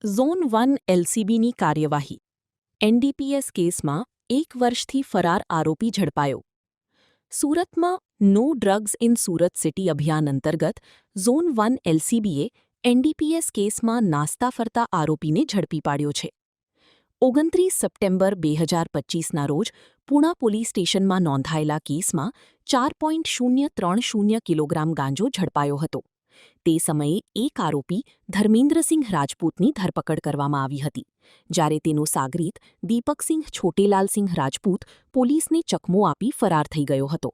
Zone 1 એલસીબીની કાર્યવાહી. NDPS કેસમાં 1 વર્ષથી ફરાર આરોપી ઝડપાયો. સુરતમાં no drugs in Surat city અભિયાન અંતર્ગત ઝોન 1 એલસીબીએ એનડીપીએસ કેસમાં નાસ્તા ફરતા આરોપીને ઝડપી પાડ્યો છે. 29 સપ્ટેમ્બર 2025ના રોજ પૂણા પોલીસ સ્ટેશનમાં નોંધાયેલા કેસમાં 4.030 કિલોગ્રામ ગાંજો ઝડપાયો હતો. તે સમયે એક આરોપી ધર્મેન્દ્રસિંહ રાજપૂતની ધરપકડ કરવામાં આવી હતી, જ્યારે તેનો સાગરીત દીપકસિંહ છોટેલાલસિંહ રાજપૂત પોલીસને ચકમો આપી ફરાર થઈ ગયો હતો.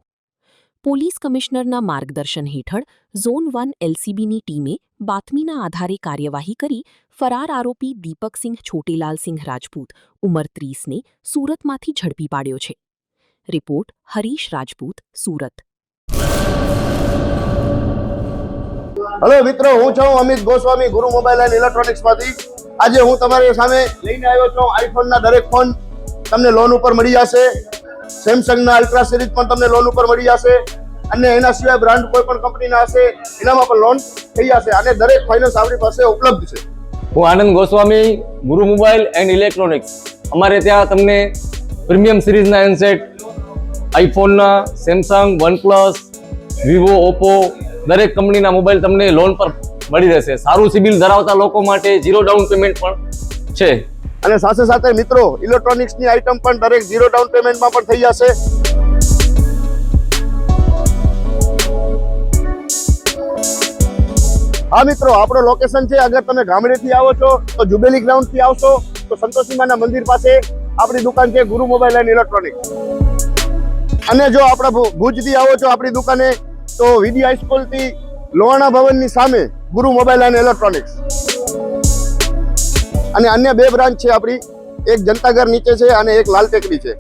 પોલીસ કમિશનરના માર્ગદર્શન હેઠળ ઝોન 1 એલસીબીની ટીમે બાતમીના આધારે કાર્યવાહી કરી ફરાર આરોપી દીપકસિંહ છોટેલાલસિંહ રાજપૂત ઉંમર 30ને સુરતમાંથી ઝડપી પાડ્યો છે. રિપોર્ટ હરીશ રાજપૂત, સુરત. હેલો મિત્રો, હું છું અમિત ગોસ્વામી, ગુરુ મોબાઈલ એન્ડ ઇલેક્ટ્રોનિક્સમાંથી. આજે હું તમારી સામે લઈને આવ્યો છું આઈફોનના દરેક ફોન તમને લોન ઉપર મળી જશે. સેમસંગના અલ્ટ્રા સિરીઝ પણ તમને લોન ઉપર મળી જશે, અને એના સિવાય બ્રાન્ડ કોઈ પણ કંપનીના હશે એનામાં પણ લોન થઈ જશે, અને દરેક ફાઇનાન્સ આપણી પાસે ઉપલબ્ધ છે. હું આનંદ ગોસ્વામી, ગુરુ મોબાઈલ એન્ડ ઇલેક્ટ્રોનિક્સ. અમારે ત્યાં તમને પ્રીમિયમ સિરીઝના હેન્ડસેટ, આઈફોનના, સેમસંગ, વનપ્લસ, વિવો, ઓપ્પો દરેક કંપનીના મોબાઈલ તમને લોન પર મળી રહેશે. સારું સિબિલ ધરાવતા લોકો માટે 0 ડાઉન પેમેન્ટ પણ છે. અને સાથે સાથે મિત્રો ઇલેક્ટ્રોનિક્સની આઇટમ પણ દરેક 0 ડાઉન પેમેન્ટમાં પણ થઈ જશે. હા મિત્રો, આપણો લોકેશન છે, અગર તમે ગામડેથી આવો છો તો જુબેલી ગ્રાઉન્ડથી આવશો તો સંતોષીમાના મંદિર પાસે આપણી દુકાન છે ગુરુ મોબાઈલ એન્ડ ઇલેક્ટ્રોનિક્સ. અને જો આપણા ભુજથી આવો છો આપણી દુકાને તો વીડી હાઈસ્કૂલથી લોહાણા ભવનની સામે ગુરુ મોબાઈલ એન્ડ ઇલેક્ટ્રોનિક્સ. અને અન્ય 2 બ્રાન્ચ છે આપણી, એક જનતાગર નીચે છે અને એક લાલ ટેકરી છે.